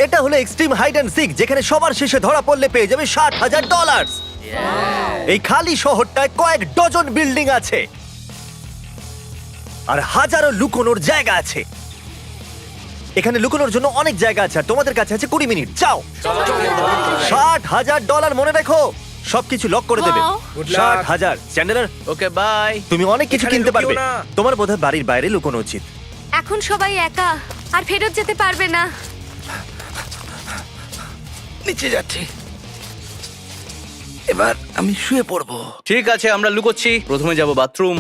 এটা হলো extreme hide and sick, যেখানে সবার শেষে ধরা পড়লে পেয়ে যাবে $60,000। এই খালি শহরটায় কয়েক ডজন বিল্ডিং আছে আর হাজারো লুকোনোর জায়গা আছে। এখানে লুকোনোর জন্য অনেক জায়গা আছে আর তোমাদের কাছে আছে 20 মিনিট। যাও। $60,000 মনে রেখো, সবকিছু লক করে দেবে। Wow. 60,000। Chandler, okay bye. তুমি অনেক কিছু এখানে কিনতে পারবে। লুকিও না। তোমার বোধহয় বাড়ির বাইরে লুকোনো উচিত। এখন সবাই একা আর ফেরত যেতে পারবে না। নিচে যাচ্ছি, এবার আমি শুয়ে পড়বো। ঠিক আছে, আমরা লুকোচ্ছি। প্রথমে যাব বাথরুম,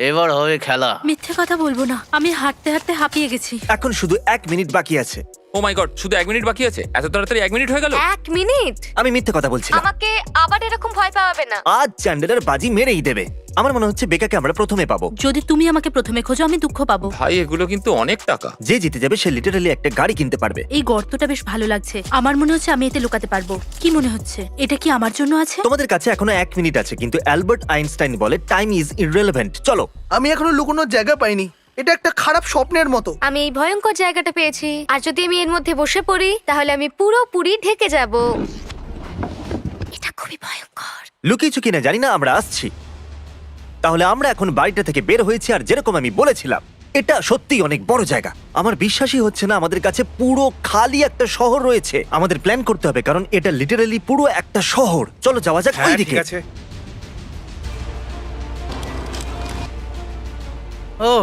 এবার হবে খেলা। মিথ্যে কথা বলবো না, আমি হাঁটতে হাঁটতে হাঁপিয়ে গেছি। এখন শুধু 1 মিনিট বাকি আছে। ও মাই গড, শুধু 1 মিনিট বাকি আছে? এত তাড়াতাড়ি 1 মিনিট হয়ে গেল? 1 মিনিট? আমি মিথ্যে কথা বলছি না। আমাকে আবার এরকম ভয় পাওয়াবে না। আজ চ্যান্ডেলার বাজি মেরেই দেবে। আমার মনে হচ্ছে বেকাকে আমরা প্রথমে পাবো। যদি তুমি আমাকে প্রথমে খোঁজো আমি দুঃখ পাবো। ভাই, এগুলো কিন্তু অনেক টাকা। যে জিতে যাবে সে লিটারালি একটা গাড়ি কিনতে পারবে। এই গর্তটা বেশ ভালো লাগছে, আমার মনে হচ্ছে আমি এতে লুকাতে পারবো। কি মনে হচ্ছে, এটা কি আমার জন্য আছে? তোমাদের কাছে এখনো 1 মিনিট আছে, কিন্তু অ্যালবার্ট আইনস্টাইন বলে টাইম ইজ ইররেলেভেন্ট। চলো। আমি এখনো লুকোনোর জায়গা পাইনি। এটা একটা খারাপ স্বপ্নের মতো। আমি এই ভয়ঙ্কর জায়গাটা পেয়েছি, আর যদি আমি এর মধ্যে বসে পড়ি তাহলে আমি পুরোপুরি ঢেকে যাব। এটা খুবই ভয়ঙ্কর। লুকিয়ে চুকি না জানি না, আমরা আসছি। তাহলে আমরা এখন বাড়িটা থেকে বের হয়েছি, আর যেরকম আমি বলেছিলাম এটা সত্যি অনেক বড় জায়গা। আমার বিশ্বাসই হচ্ছে না আমাদের কাছে পুরো খালি একটা শহর রয়েছে। আমাদের প্ল্যান করতে হবে, কারণ এটা লিটারালি পুরো একটা শহর। চলো যাওয়া যাক হ্যাঁ ওইদিকে। ঠিক আছে। ও,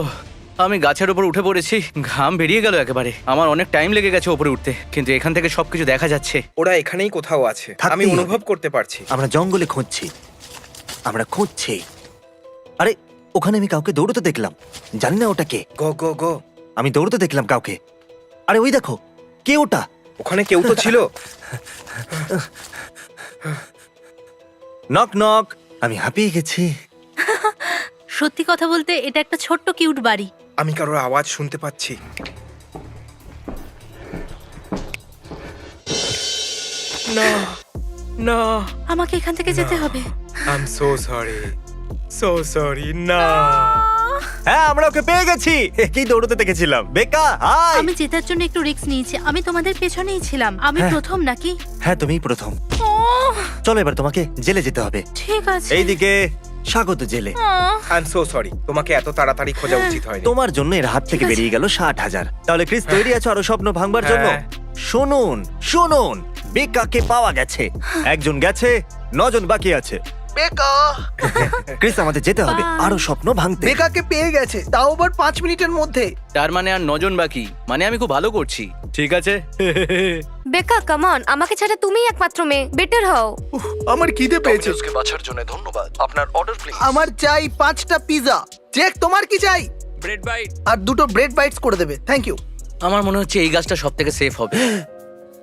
আমি গাছের উপর উঠে পড়েছি, ঘাম বেরিয়ে গেল একেবারে। আমার অনেক টাইম লেগে গেছে উপরে উঠতে, কিন্তু এখান থেকে সবকিছু দেখা যাচ্ছে। ওরা এখানেই কোথাও আছে, থাকতেই আমি হবে। অনুভব করতে পারছি। আমরা জঙ্গলে খুঁজছি, আমরা খুঁজছি। আরে ওখানে আমি কাউকে দৌড়তে দেখলাম, জানি না ওটা কে। গো গো গো, আমি দৌড়তে দেখলাম কাউকে। আরে ওই দেখো, কে ওটা? ওখানে কেউ তো ছিল। Knock knock. আমি হাঁপিয়ে গেছি। সত্যি কথা বলতে এটা একটা ছোট্ট কিউট বাড়ি। আমি কারোর আওয়াজ শুনতে পাচ্ছি। না না, আমাকে এখান থেকে যেতে হবে। I am so sorry, so sorry. না, হ্যাঁ, আমরা ওকে পেয়ে গেছি। কি দৌড়তে দেখেছিলাম। বেকা, হাই। আমি জেতার জন্য একটু রিস্ক নিয়েছি, আমি তোমাদের পেছনেই ছিলাম। আমি হ্যাঁ। প্রথম নাকি? হ্যাঁ, তুমিই প্রথম। ওহ, চলো এবার তোমাকে জেলে যেতে হবে। ঠিক আছে। এইদিকে স্বাগত জেলে। আই এম সো সরি, তোমাকে এত তাড়াতাড়ি খোঁজা উচিত হয়নি। তোমার জন্য এর হাত থেকে ঠিক আছে। বেরিয়ে গেল 60,000। তাহলে ক্রিস, তৈরি আছো আরো স্বপ্ন ভাঙবার জন্য? হ্যাঁ। শুনুন শুনুন, বেকাকে পাওয়া গেছে। একজন গেছে, 9 জন বাকি আছে। বেকা ক্রিস, আমাদের যেতে হবে Bye. আরো স্বপ্ন ভাঙতে। বেকাকে পেয়ে গেছে, তাও আবার 5 মিনিটের মধ্যে। তার মানে আর 9 জন বাকি, মানে আমি খুব ভালো করছি। ঠিক আছে। বেকা, কাম অন, আমাকে ছাড়া তুমিই একমাত্র মেয়ে, বেটার হও। উফ, আমার খিদে পেয়েছে। ডমিনোজকে বাছার জন্য ধন্যবাদ। আপনার অর্ডার প্লিজ। আমার চাই 5টা পিৎজা। জেক, তোমার কি চাই? Bread bite. আর 2টো ব্রেড বাইটস করে দেবে। Thank you. আমার মনে হচ্ছে এই গাছটা সব থেকে সেফ হবে।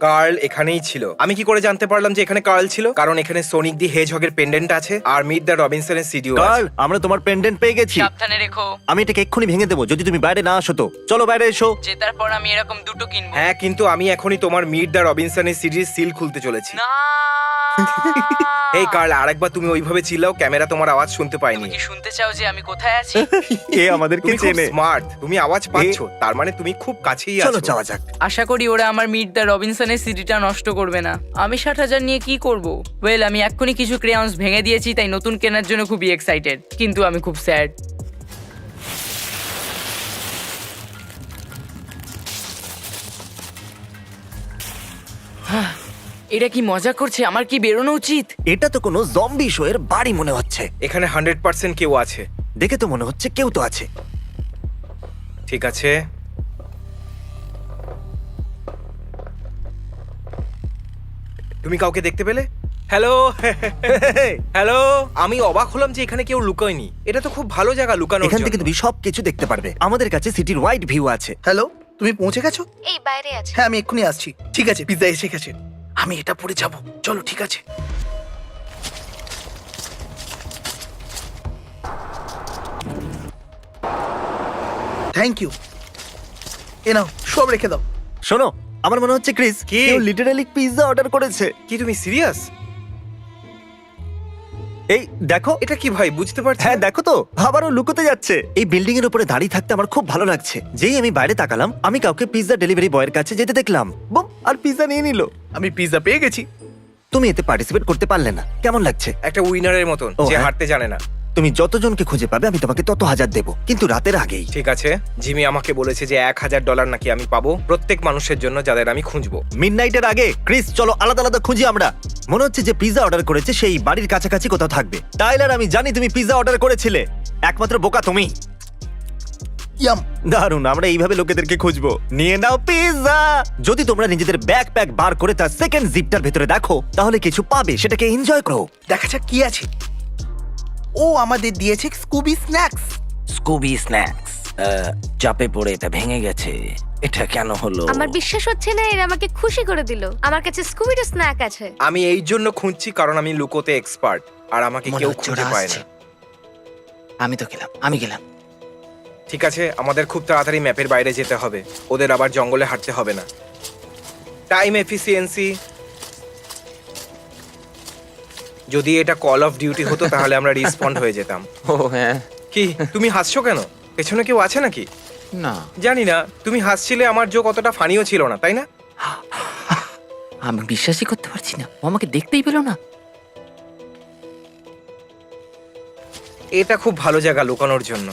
কার্ল এখানেই ছিল। আমি কি করে জানতে পারলাম যে এখানে কার্ল ছিল? কারণ এখানে সোনিক দি হেজহগের পেন্ডেন্ট আছে আর মিট দ্য রবিনসনের সিডিও আছে। কার্ল, আমরা তোমার পেন্ডেন্ট পেয়ে গেছি। সাবধানে রেখো, আমি এটাকে এক্ষুনি ভেঙে দেবো যদি তুমি বাইরে না আসো তো। চলো বাইরে এসো। জেতার পর আমি এরকম দুটো কিনবো। হ্যাঁ, কিন্তু আমি এখনই তোমার মিট দ্য রবিনসনের সিডির সিল খুলতে চলেছি। না এই কার্ল, আরেকবার তুমি ওইভাবে চিল্লাও, ক্যামেরা তোমার আওয়াজ শুনতে তুমি পাইনি। কি শুনতে চাও যে আমি কোথায় আছি? এ আমাদেরকে তুমি খুব চেনে। স্মার্ট, তুমি আওয়াজ পাচ্ছ, তার মানে তুমি খুব কাছেই চলো আছো। যাওয়া যাক। আশা করি ওরা আমার মিট দ্য রবিনসনের সিডিটা নষ্ট করবে না। আমি 60,000 নিয়ে কি করব? ওয়েল, আমি এক্ষুনি কিছু ক্রেয়ন্স ভেঙে দিয়েছি, তাই নতুন কেনার জন্য খুবই এক্সাইটেড, কিন্তু আমি খুব স্যাড। এটা কি মজা করছে? আমার কি বেরোনো উচিত? এটা তো কোনো জম্বি শো এর বাড়ি মনে হচ্ছে। এখানে 100% কেউ আছে। দেখে তো মনে হচ্ছে কেউ তো আছে। ঠিক আছে, তুমি কাউকে দেখতে পেলে? হ্যালো হ্যালো, আমি অবাক হলাম যে এখানে কেউ লুকায়নি। এটা তো খুব ভালো জায়গা লুকানোর এখান থেকে জন্য। তুমি সবকিছু দেখতে পারবে। আমাদের কাছে সিটির ওয়াইড ভিউ আছে। হ্যালো, তুমি পৌঁছে গেছো? এই বাইরে আছে। হ্যাঁ, আমি এক্ষুনি আসছি। ঠিক আছে, পিৎজা এসে গেছে। আমি এটা পরে যাব। চলো, ঠিক আছে। Thank you. এ নাও, সব রেখে দাও। শোনো, আমার মনে হচ্ছে ক্রিস কেউ লিটারালি পিৎজা অর্ডার করেছে। কি তুমি সিরিয়াস? এই দেখো, এটা কি ভাই বুঝতে পারছি হ্যাঁ না। দেখো তো, আবারও লুকোতে যাচ্ছে। এই বিল্ডিং এর উপরে দাঁড়িয়ে থাকতে আমার খুব ভালো লাগছে। যেই আমি বাইরে তাকালাম, আমি কাউকে পিৎজা ডেলিভারি বয়ের কাছে যেতে দেখলাম, বুম, আর পিৎজা নিয়ে নিল। আমি পিৎজা পেয়ে গেছি। তুমি এতে পার্টিসিপেট করতে পারলে না, কেমন লাগছে? একটা উইনারের মতন ও, যে হ্যাঁ। হারতে জানে না। তুমি যতজনকে খুঁজে পাবে আমি তোমাকে তত হাজার দেবো, কিন্তু রাতের আগেই। ঠিক আছে, জিমি আমাকে বলেছে যে $1000 নাকি আমি পাবো প্রত্যেক মানুষের জন্য যাদের আমি খুঁজবো। মিডনাইটের আগে ক্রিস, চলো আলাদা আলাদা খুঁজি আমরা। মনে হচ্ছে যে পিৎজা অর্ডার করেছে সেই বাড়ির কাছাকাছি কোথাও থাকবে। টাইলার, আমি জানি তুমি পিৎজা অর্ডার করেছিলে, একমাত্র বোকা তুমি। ইয়াম। দারুণ, আমরা এইভাবে লোকেদেরকে খুঁজবো। নিয়ে নাও পিৎজা। যদি তোমরা নিজেদের ব্যাকপ্যাক বার করে তার সেকেন্ড জিপটার ভেতরে দেখো, তাহলে কিছু পাবে, সেটাকে এনজয় করো। দেখা যাক কি আছে। ও আমাদের দিয়েছে স্কুবি স্ন্যাক্স। Scooby snacks. চাপে পড়ে এটা ভেঙে গেছে। এটা কেন হলো? আমার বিশ্বাস হচ্ছে না, এরা আমাকে খুশি করে দিল। আমার কাছে স্কুবিডো স্ন্যাক আছে। আমি এই জন্য খুঁজছি কারণ আমি লুকোতে এক্সপার্ট, আর আমাকে মনে কেউ হচ্ছে খুঁজে ওরা পায় আসছে। না। আমি গেলাম। ঠিক আছে, আমাদের খুব তাড়াতাড়ি ম্যাপের বাইরে যেতে হবে। ওদের আবার জঙ্গলে হাঁটতে হবে না। Time efficiency. যদি এটা কল অফ ডিউটি হতো তাহলে আমরা রিসপন্ড হয়ে যেতাম। ও হ্যাঁ। কি তুমি হাসছো কেন? পেছনে কেউ আছে নাকি? না, জানি না, তুমি হাসছিলে, আমার জোক অতটা ফানিও ছিল না, তাই না? আমি বিশ্বাসই করতে পারছি না, ও আমাকে দেখতেই পেলো না। এটা খুব ভালো জায়গা লুকানোর জন্য।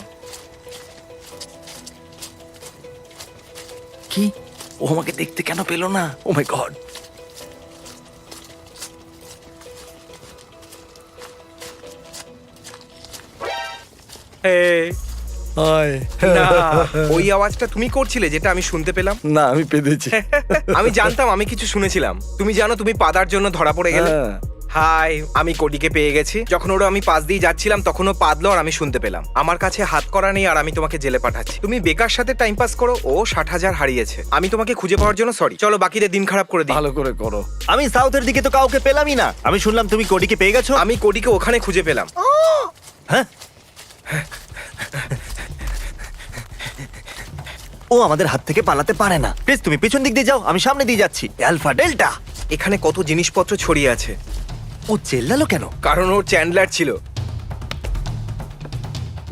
কি? ও আমাকে দেখতে কেন পেলো না? ও মাই গড। না, ওই আওয়াজটা তুমি করছিলে যেটা আমি শুনতে পেলাম। না, আমি পেয়েছি। আমি জানতাম, আমি কিছু শুনেছিলাম। তুমি জানো তুমি পাদার জন্য ধরা পড়ে গেলে। হাই, আমি কোডিকে পেয়ে গেছি। যখন ওরা আমি পাশ দিয়ে যাচ্ছিলাম তখন ও পাদলো আর আমি শুনতে পেলাম। আমার কাছে হাত করা নেই আর আমি তোমাকে জেলে পাঠাচ্ছি। তুমি বেকার সাথে টাইম পাস করো। ও 60,000 হারিয়েছে। আমি তোমাকে খুঁজে পাওয়ার জন্য সরি। চলো বাকিদের দিন খারাপ করে দিই। ভালো করে করো। আমি সাউথের দিকে তো কাউকে পেলামই না। আমি শুনলাম তুমি কোডিকে পেয়ে গেছো। আমি কোডিকে ওখানে খুঁজে পেলাম। হ্যাঁ, ও আমাদের হাত থেকে পালাতে পারে না। প্লিজ তুমি পিছন দিক দিয়ে যাও, আমি সামনে দিয়ে যাচ্ছি। Alpha delta. এখানে কত জিনিসপত্র ছড়িয়ে আছে। ও চেল্লালো কেন? কারণ ওর চ্যান্ডলার ছিল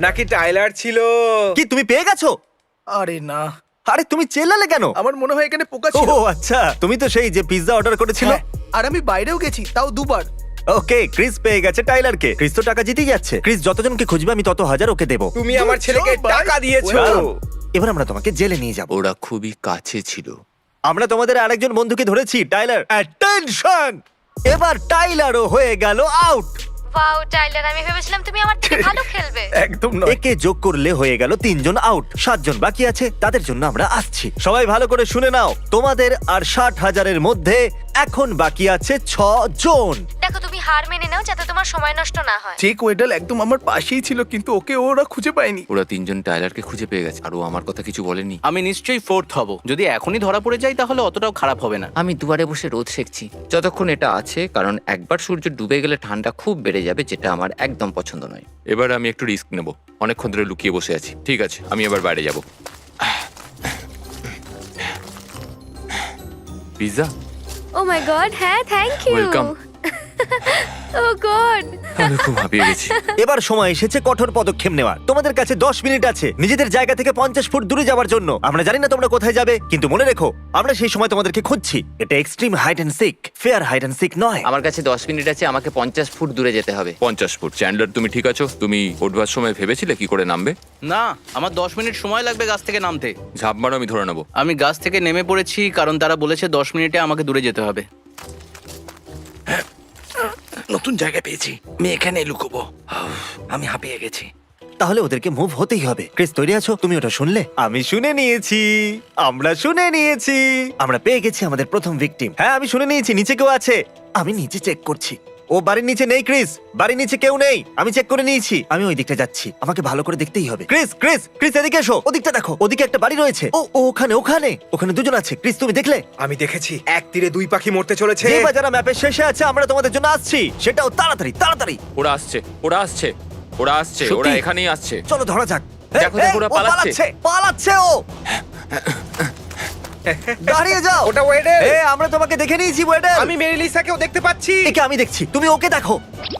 নাকি টাইলার ছিল। কি তুমি পেয়ে গেছো? আরে না, আরে তুমি চেল্লালে কেন? আমার মনে হয় এখানে পোকা ও ছিল। আচ্ছা, তুমি তো সেই যে পিৎজা অর্ডার করেছিল। হ্যাঁ, আর আমি বাইরেও গেছি, তাও 2 বার। ওকে, ক্রিস পেয়ে গেছে টাইলারকে। ক্রিস তো টাকা জিতেই যাচ্ছে। ক্রিস যতজনকে খুঁজবে আমি তত হাজার ওকে দেবো। তুমি আমার ছেলেকে চল, ভাই। টাকা দিয়েছো। দারুণ। এবার আমরা তোমাকে জেলে নিয়ে যাব। ওরা খুবই কাছে ছিল। আমরা তোমাদের আরেকজন বন্ধুকে ধরেছি, টাইলার। অ্যাটেনশন! এবার টাইলারও হয়ে গেল আউট। ওয়াও টাইলার, আমি ভেবেছিলাম তুমি আমার থেকে ভালো খেলবে। একদম নয়। একে যোগ করলে হয়ে গেল 3 জন আউট। 7 জন বাকি আছে, তাদের জন্য আমরা আসছি। সবাই ভালো করে শুনে নাও, তোমাদের আর 60,000-এর মধ্যে এখন বাকি আছে 6 জন। দেখো, তুমি হার মেনে নাও যাতে তোমার সময় নষ্ট না হয়। যে কোয়েডাল একদম আমার পাশেই ছিল, কিন্তু ওকে ওরা খুঁজে পায়নি। ওরা 3 জন টাইলারকে খুঁজে পেয়ে গেছে আর ও আমার কথা কিছু বলেনি। আমি নিশ্চয়ই ফোর্থ হব। যদি এখনই ধরা পড়ে যাই তাহলে অতটাও খারাপ হবে না। আমি দুয়ারে বসে রোদ সেকছি। যতক্ষণ এটা আছে, কারণ একবার সূর্য ডুবে গেলে ঠান্ডা খুব বেড়ে যাবে, যেটা আমার একদম পছন্দ নয়। এবার আমি একটু রিস্ক নেব। অনেকক্ষণ ধরে লুকিয়ে বসে আছি। ঠিক আছে, আমি এবার বাইরে যাব। পিৎজা, ও মাই গড, হ্যাঁ thank you. Welcome. Oh God. আমি খুব হাঁপিয়ে গেছি। এবার সময় এসেছে কঠোর পদক্ষেপ নেওয়ার। তোমাদের কাছে 10 মিনিট আছে নিজেদের জায়গা থেকে 50 ফুট দূরে যাওয়ার জন্য। আমরা জানি না তোমরা কোথায় যাবে, কিন্তু মনে রেখো আমরা সেই সময় তোমাদেরকে খুঁজছি। এটা extreme hide and seek, fair hide and seek নয়। আমার কাছে 10 মিনিট আছে, আমাকে 50 ফুট দূরে যেতে হবে। 50 ফুট। চ্যান্ডলার, তুমি ঠিক আছো? তুমি উঠবার সময় ভেবেছিলে কি করে নামবে? না, আমার 10 মিনিট সময় লাগবে গাছ থেকে নামতে। ঝাঁপ মারো, আমি ধরে নেবো। আমি গাছ থেকে নেমে পড়েছি কারণ তারা বলেছে 10 মিনিটে আমাকে দূরে যেতে হবে। নতুন জায়গা পেয়েছি, আমি এখানে লুকোবো। আমি হাঁপিয়ে গেছি। তাহলে ওদেরকে মুভ হতেই হবে। ক্রিস, তৈরি আছো? তুমি ওটা শুনলে? আমি শুনে নিয়েছি। আমরা শুনে নিয়েছি। আমরা পেয়ে গেছি আমাদের প্রথম ভিকটিম। হ্যাঁ, আমি শুনে নিয়েছি নিচে কেউ আছে। আমি নিচে চেক করছি। ও বাড়ির নিচে নেই। ক্রিস, বাড়ির নিচে কেউ নেই। আমি চেক করে নিয়েছি। আমি ওই দিকটা যাচ্ছি। আমাকে ভালো করে দেখতেই হবে। ক্রিস, ক্রিস, ক্রিস, এদিকে এসো। ওদিকটা দেখো, ওদিকে একটা বাড়ি রয়েছে। ও ও, ওখানে ওখানে ওখানে 2 জন আছে। ক্রিস, তুমি দেখলে? আমি দেখেছি, এক তীরে 2 পাখি মরতে চলেছে। যে বাজারা ম্যাপের শেষে আছে, আমরা তোমাদের জন্য আসছি। সেটাও তাড়াতাড়ি তাড়াতাড়ি। ওরা আসছে, ওরা আসছে, ওরা আসছে, সত্যি? ওরা এখানেই আসছে। চলো ধরা যাক। দেখো, দেখো, ওরা ও পালাচ্ছে। পালাচ্ছে ও। দাঁড়িয়ে যাও। ওটা ওয়েডেল। এ আমরা তোমাকে দেখে নিয়েছি ওয়েডেল। আমি মেরিলিসাকেও দেখতে পাচ্ছি। একে আমি দেখছি, তুমি ওকে দেখো।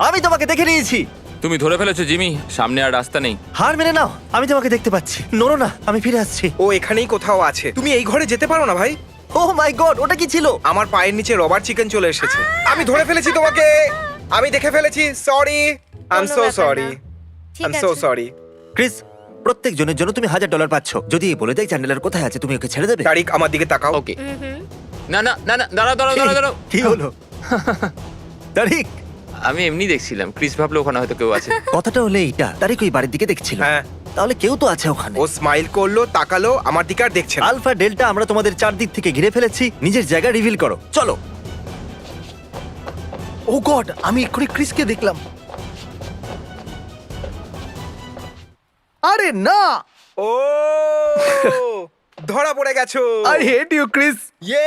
আমি তোমাকে দেখে নিয়েছি। তুমি ধরে ফেলেছো জিমি, সামনে আর রাস্তা নেই। হার মেনে নাও, আমি তোমাকে দেখতে পাচ্ছি। নড়ো না, আমি ফিরে আসছি। ও এখানেই কোথাও আছে। তুমি এই ঘরে যেতে পারো না ভাই। ও মাই গড, ওটা কি ছিল? আমার পায়ের নিচে রবার চিকেন চলে এসেছে। আমি ধরে ফেলেছি তোমাকে। আমি দেখে ফেলেছি। সরি, আই এম কোনো সো ব্যাপার সরি, না। আই ঠিক এম সো আছে। সরি। ক্রিস, প্রত্যেক জনের জন্য তুমি $1000 পাচ্ছ। যদি এ বলে দেয় চ্যান্ডেলার কোথায় আছে, তুমি ওকে ছেড়ে দেবে? তারিক আমার দিকে তাকাও। ওকে। না না না না, দাঁড়াও দাঁড়াও দাঁড়াও দাঁড়াও। কি হলো? তারিক, আমি এমনি দেখছিলাম, ক্রিস ভাবলো ওখানে হয়তো কেউ আছে। কথাটা হলে এইটা। তারিক ওই বাড়ির দিকে দেখছিল। হ্যাঁ। তাহলে কেউ তো আছে ওখানে। ও স্মাইল করলো, তাকালো, আমার দিকে আর দেখছে না। আলফা ডেল্টা আমরা তোমাদের চারদিক থেকে ঘিরে ফেলেছি। নিজের জায়গা রিভিল করো, চলো। ও গড, আমি এক্ষুনি ক্রিসকে দেখলাম। আরে না, ও ধরা পড়ে গেছো। I hate you Chris. ইয়ে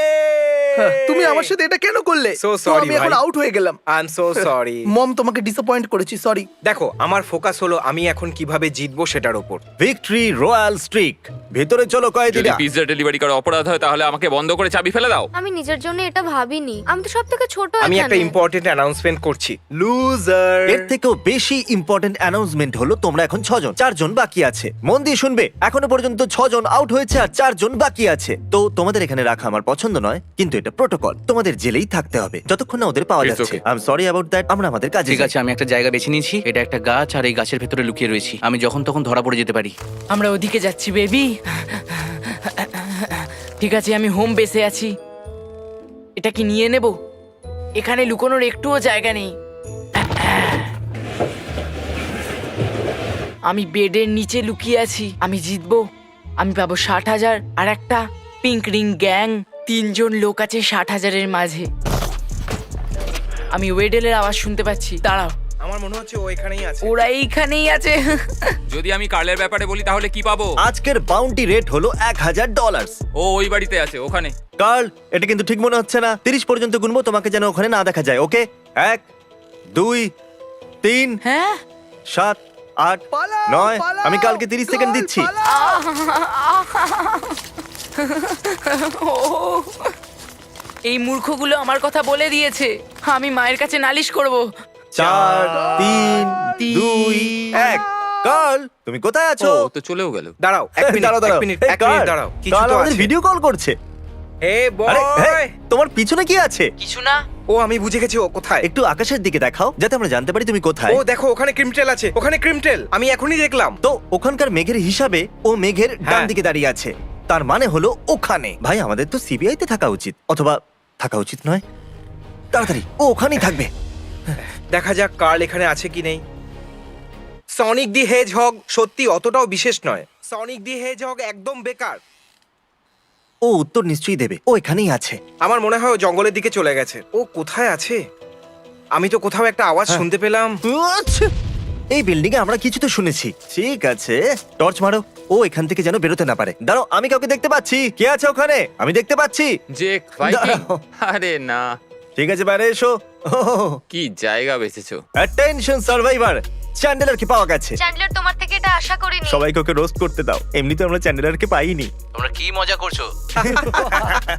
তুমি আমার সাথে এটা কেন করলে? So তো sorry, আমি এখন ভাই। আউট হয়ে গেলাম। I am so sorry. Mom, তোমাকে ডিসঅ্যাপয়েন্ট করেছি, সরি। দেখো, আমার ফোকাস হলো আমি এখন কিভাবে জিতবো সেটার উপর। Victory royale streak. ভেতরে চলো যদি কয়েদিরা। পিৎজা ডেলিভারি করা অপরাধ হয় তাহলে আমাকে বন্ধ করে চাবি ফেলে দাও। আমি নিজের জন্য এটা ভাবিনি। আমি তো সব থেকে ছোট আমি একটা এখানে। ইম্পর্টেন্ট অ্যানাউন্সমেন্ট করছি। লুজার। এর থেকেও বেশি ইম্পর্টেন্ট অ্যানাউন্সমেন্ট হলো তোমরা এখন 6 জন, 4 জন বাকি আছে। মন দিয়ে শুনবে, এখনো পর্যন্ত 6 জন আউট হয়েছে আর 4 জন বাকি আছে। তো তোমাদের এখানে রাখা আমার পছন্দ নয়, কিন্তু এটা প্রোটোকল। তোমাদের জেলেই থাকতে হবে যতক্ষণ না ওদের পাওয়া It's যাচ্ছে। okay. I am sorry about that. আমরা আমাদের কাজে ঠিক আছে, আমি একটা জায়গা বেছে নিয়েছি। এটা একটা গাছ, আর এই গাছের ভেতরে লুকিয়ে রয়েছি। আমি যখন তখন ধরা পড়ে যেতে পারি। আমরা ওদিকে যাচ্ছি বেবি। ঠিক আছে, আমি হোম বেসে আছি। এটা কি নিয়ে নেব? এখানে লুকোনোর একটুও জায়গা নেই। আমি বেডের নিচে লুকিয়ে আছি। আমি জিতবো। আমি পাবো 60,000 আর একটা পিঙ্ক রিং গ্যাং। 3 জন লোক আছে 60,000-এর মাঝে। আমি ওয়েডেলের আওয়াজ শুনতে পাচ্ছি। দাঁড়াও, আমার মনে হচ্ছে ও এখানেই আছে। ওরা এইখানেই আছে। যদি আমি কার্লের ব্যাপারে বলি তাহলে কি পাবো? আজকের বাউন্টি রেট হলো $1000। ও ওই বাড়িতে আছে, ওখানে। কার্ল, এটা কিন্তু ঠিক মনে হচ্ছে না। 30 পর্যন্ত গুনবো, তোমাকে যেন ওখানে না দেখা যায়। ওকে, 1 2 3 হ্যাঁ, 7 8 পালাও, 9। পালাও, আমি কালকে 30 সেকেন্ড কাল, দিচ্ছি। পালাও। এই মূর্খগুলো আমার কথা বলে দিয়েছে। আমি মায়ের কাছে নালিশ করব। 4 3 2 1। কার্ল, তুমি কোথায় ও আছো? তো চলেও গেল। দাঁড়াও, এক মিনিট, দাঁড়াও, এক দাঁড়াও। মিনিট, এই এক মিনিট কার্ল, দাঁড়াও। কিছু কার্ল তো আমাদের আছে। ভিডিও কল করছে। হে আরে, বয়। এই, তোমার পিছনে কি আছে? কিছু না। ও আমি বুঝে গেছি ও কোথায়। একটু আকাশের দিকে দেখাও যাতে আমরা জানতে পারি তুমি কোথায়। ও দেখো, ওখানে ক্রিমটেল আছে। ওখানে ক্রিমটেল, আমি এখনই দেখলাম। তো ওখানকার মেঘের হিসাবে ও মেঘের ডান হ্যাঁ। দিকে দাঁড়িয়ে আছে। তার মানে হলো ওখানে। ভাই, আমাদের তো সিবিআই তে থাকা উচিত, অথবা থাকা উচিত নয়। তাড়াতাড়ি, ও ওখানেই থাকবে। দেখা যাক কার্ল এখানে আছে কি নেই। সনিক দি হেজহগ সত্যি অতটাও বিশেষ নয়। সনিক দি হেজহগ একদম বেকার। ও উত্তর নিশ্চয়ই দেবে। ও এখানেই আছে। আমার মনে হয় ও জঙ্গলের দিকে চলে গেছে। ও কোথায় আছে? আমি তো কোথাও একটা আওয়াজ শুনতে পেলাম। আচ্ছা, এই বিল্ডিং এ আমরা কিছু তো শুনেছি। ঠিক আছে, টর্চ মারো। ও এখান থেকে যেন বেরোতে না পারে। দাঁড়াও, আমি কাউকে দেখতে পাচ্ছি। কে আছে ওখানে? আমি দেখতে পাচ্ছি। জেক ভাইকিং। দাঁড়াও। আরে না, ঠিক আছে, বাইরে এসো। কি জায়গা বেঁচেছো। অ্যাটেনশন সার্ভাইভার, চ্যান্ডেলারকে পাওয়া গেছে। চ্যান্ডলার, তোমার থেকে এটা আশা করিনি। সবাইকে ওকে রোস্ট করতে দাও। এমনিতে আমরা চ্যান্ডেলারকে পাইনি। তোমরা কি মজা করছো?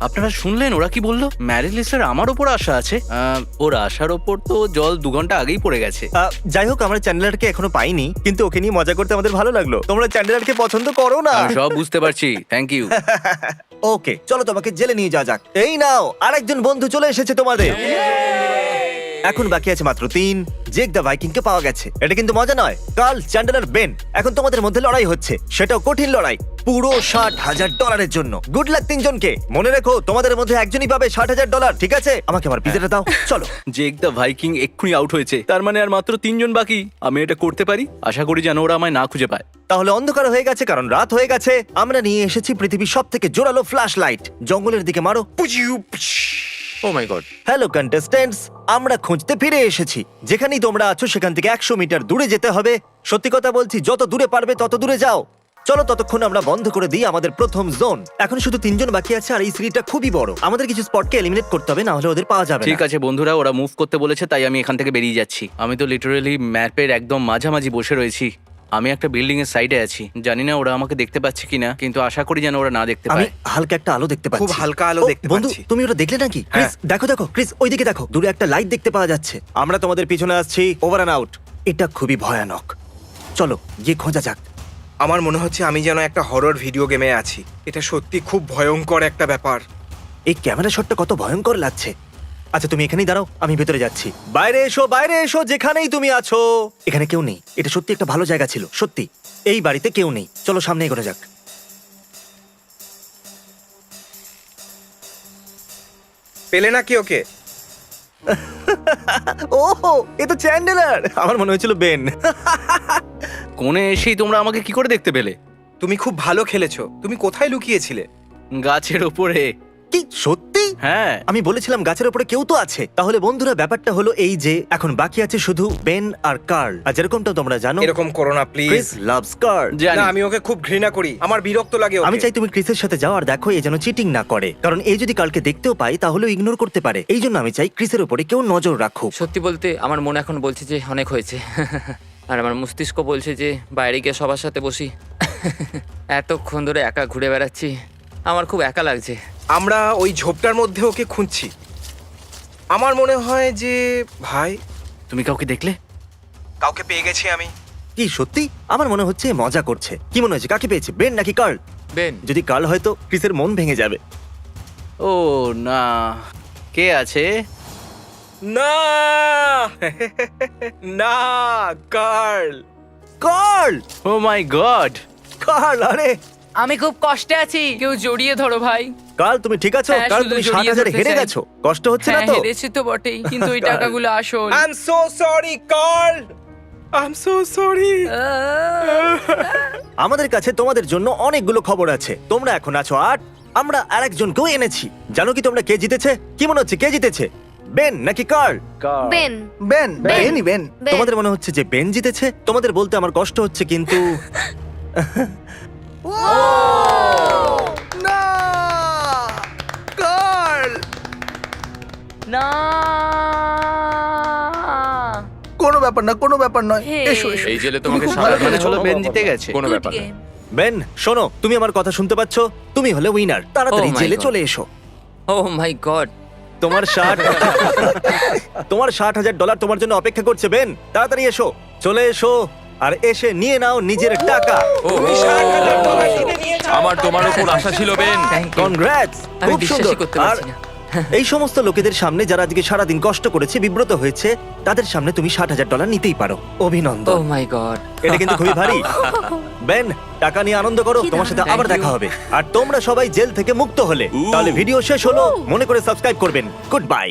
আপনারা শুনলেন ওরা কি বললো? ম্যারিলিসের আমার ওপর আশা আছে। ওর আশার ওপর তো জল 2 ঘন্টা আগেই পড়ে গেছে। যাই হোক, আমরা চ্যান্ডেলারকে এখনো পাইনি, কিন্তু ওকে নিয়ে মজা করতে আমাদের ভালো লাগলো। তোমরা চ্যান্ডেলারকে পছন্দ করো না? আমি সব বুঝতে পারছি, থ্যাংক ইউ। ওকে, চলো তোমাকে জেলে নিয়ে যাওয়া যাক। এই নাও, আরেকজন বন্ধু চলে এসেছে তোমাদের। এখন বাকি আছে মাত্র 3। জেক দ্য ভাইকিংকে পাওয়া গেছে। এটা কিন্তু মজা নয়। কার্ল, চ্যান্ডেলার, বেন, এখন তোমাদের মধ্যে লড়াই হচ্ছে। সেটাও কঠিন লড়াই, পুরো $60,000 জন্য। গুড লাক 3 জনকে। মনে রেখো, তোমাদের মধ্যে একজনই পাবে $60,000। ঠিক আছে, আমাকে আমার পিজাটা দাও। চলো। জেক দ্য ভাইকিং এক্ষুনি আউট হয়েছে, তার মানে আর মাত্র 3 জন বাকি। আমি এটা করতে পারি। আশা করি যেন ওরা আমায় না খুঁজে পায়। তাহলে অন্ধকার হয়ে গেছে, কারণ রাত হয়ে গেছে। আমরা নিয়ে এসেছি পৃথিবীর সব থেকে জোরালো ফ্ল্যাশ লাইট। জঙ্গলের দিকে মারো। ও মাই গড। হ্যালো কন্টেস্টেন্টস, আমরা খুঁজতে ফিরে এসেছি। যেখানেই তোমরা আছো সেখান থেকে 100 মিটার দূরে যেতে হবে। সত্যি কথা বলছি, যত দূরে পারবে তত দূরে যাও। চলো, ততক্ষণ আমরা বন্ধ করে দিই আমাদের প্রথম জোন। এখন শুধু 3 জন বাকি আছে, আর এই সিঁড়িটা খুবই বড়। আমাদের কিছু স্পটকে এলিমিনেট করতে হবে, না হলে ওদের পাওয়া যাবে না। ঠিক আছে বন্ধুরা, ওরা মুভ করতে বলেছে, তাই আমি এখান থেকে বেরিয়ে যাচ্ছি। আমি তো লিটারালি ম্যাপের একদম মাঝামাঝি বসে রয়েছি। আমি একটা বিল্ডিং এর সাইডে আছি, জানি না ওরা আমাকে দেখতে পাচ্ছে কিনা, কিন্তু আশা করি যেন ওরা না দেখতে আমি পায়। হালকা একটা আলো দেখতে পাচ্ছি। খুব হালকা আলো ও, দেখতে বন্ধু, পাচ্ছি। তুমি ওটা দেখলে নাকি? ক্রিস, দেখো দেখো ক্রিস, ওইদিকে দেখো, দূরে একটা লাইট দেখতে পাওয়া যাচ্ছে। আমরা তোমাদের পিছনে আসছি, ওভার অ্যান্ড আউট। এটা খুবই ভয়ানক, চলো গিয়ে খোঁজা যাক। আমার মনে হচ্ছে আমি যেন একটা হরর ভিডিও গেমে আছি। এটা সত্যি খুব ভয়ঙ্কর একটা ব্যাপার। এই ক্যামেরা শটটা কত ভয়ঙ্কর লাগছে। আচ্ছা তুমি এখানেই দাঁড়াও, আমি ভেতরে যাচ্ছি। বাইরে এসো, বাইরে এসো, যেখানেই তুমি আছো। এখানে কেউ নেই, এটা সত্যি একটা ভালো জায়গা ছিল, সত্যি। এই বাড়িতে কেউ নেই, চলো সামনে এগোনো যাক। পেলে নাকি ওকে? ওহো, এ তো চ্যান্ডেলার। আমার মনে হয়েছিল বেন। কোণে এসেই তোমরা আমাকে কি করে দেখতে পেলে? তুমি খুব ভালো খেলেছো। তুমি কোথায় লুকিয়েছিলে? গাছের ওপরে। কি সত্যি? হ্যাঁ, আমি বলেছিলাম গাছের উপরে কেউ তো আছে। তাহলে বন্ধুরা, ব্যাপারটা হলো এই যে এখন বাকি আছে শুধু বেন আর কার্ল। আর যেরকমটা তোমরা জানো, এরকম করো না প্লিজ। Chris loves curl. জানি। না, আমি ওকে খুব ঘৃণা করি। আমার বিরক্ত লাগে ওকে। আমি চাই তুমি ক্রিসের সাথে যাও আর দেখো এ যেন চিটিং না করে, কারণ এই যদি কালকে দেখতেও পাই তাহলে ইগনোর করতে পারে। এই জন্য আমি চাই ক্রিসের উপরে কেউ নজর রাখুক। সত্যি বলতে আমার মন এখন বলছে যে অনেক হয়েছে। আর আমার মস্তিষ্ক বলছে যে বাইরে গিয়ে সবার সাথে বসি। এতক্ষণ ধরে একা ঘুরে বেড়াচ্ছি, আমার খুব একা লাগছে। আমরা ওই ঝোপটার মধ্যে ওকে খুঁজছি। আমার মনে হয় যে ভাই, তুমি কাউকে দেখলে? কাউকে পেয়ে গেছি আমি। কি সত্যি? আমার মনে হচ্ছে এ মজা করছে। কি মনে হচ্ছে, কাকে পেয়েছে, বেন নাকি কার্ল? বেন। যদি কার্ল হয়তো ক্রিসের মন ভেঙে যাবে। ও না, কে আছে? না। না, curl. Curl! O my god! Curl, আরে আমি খুব কষ্টে আছি, কেউ জড়িয়ে ধরো ভাই। কার্ল, তুমি ঠিক আছো? হ্যাঁ, কার্ল, শুধু তুমি জড়িয়ে ৭,০০০ ধরতে হেরে চাই। গেছো, কষ্ট হচ্ছে না হ্যাঁ, তো? হেরেছি তো বটেই, কিন্তু ওই টাকাগুলো আসল। I am so sorry Carl. I am so sorry. আমাদের কাছে তোমাদের জন্য অনেকগুলো খবর আছে। তোমরা এখন আছো ৮, আমরা আরেকজনকেও এনেছি। জানো কি তোমরা কে জিতেছে? কি মনে হচ্ছে কে জিতেছে, বেন নাকি কার্ল? বেন। বেন, বেনই বেন। বেন। তোমাদের মনে হচ্ছে যে বেন জিতেছে? তোমাদের বলতে আমার কষ্ট হচ্ছে, কিন্তু না, কার্ল। না, কোনো ব্যাপার না, কোনো ব্যাপার নয়। হে। এসো এসো। এই জেলে তোমাকে খুব সাঁতার ভালো মানে খেলেছো? হলো বেন জিতে গেছে। কোনো Good ব্যাপার না। game. বেন শোনো, তুমি আমার কথা শুনতে পাচ্ছ? তুমি হলে উইনার। তাড়াতাড়ি Oh my জেলে God. চলে এসো। ও মাই গড। তোমার $60,000 তোমার জন্য অপেক্ষা করছে। বেন, তাড়াতাড়ি এসো, চলে এসো আর এসে নিয়ে নাও নিজের টাকা। তুমি $60,000 জিতে নিয়েছো। আমার তোমার উপর আশা ছিল বেন। Thank you. কনগ্রাটস, আমি খুব সুন্দর। বিশ্বাসই করতে আর পারছি না। এই সমস্ত লোকেদের সামনে যারা আজকে সারাদিন কষ্ট করেছে, বিব্রত হয়েছে, তাদের সামনে তুমি $60,000 নিতেই পারো। ও অভিনন্দন। মাই গড। এটা কিন্তু খুবই ভারী। বেন, টাকা নিয়ে আনন্দ করো, কি তোমার সাথে দারুণ। আবার Thank দেখা you. হবে। আর তোমরা সবাই জেল থেকে মুক্ত হলে তাহলে ভিডিও শেষ হলো, মনে করে সাবস্ক্রাইব করবেন। Good bye.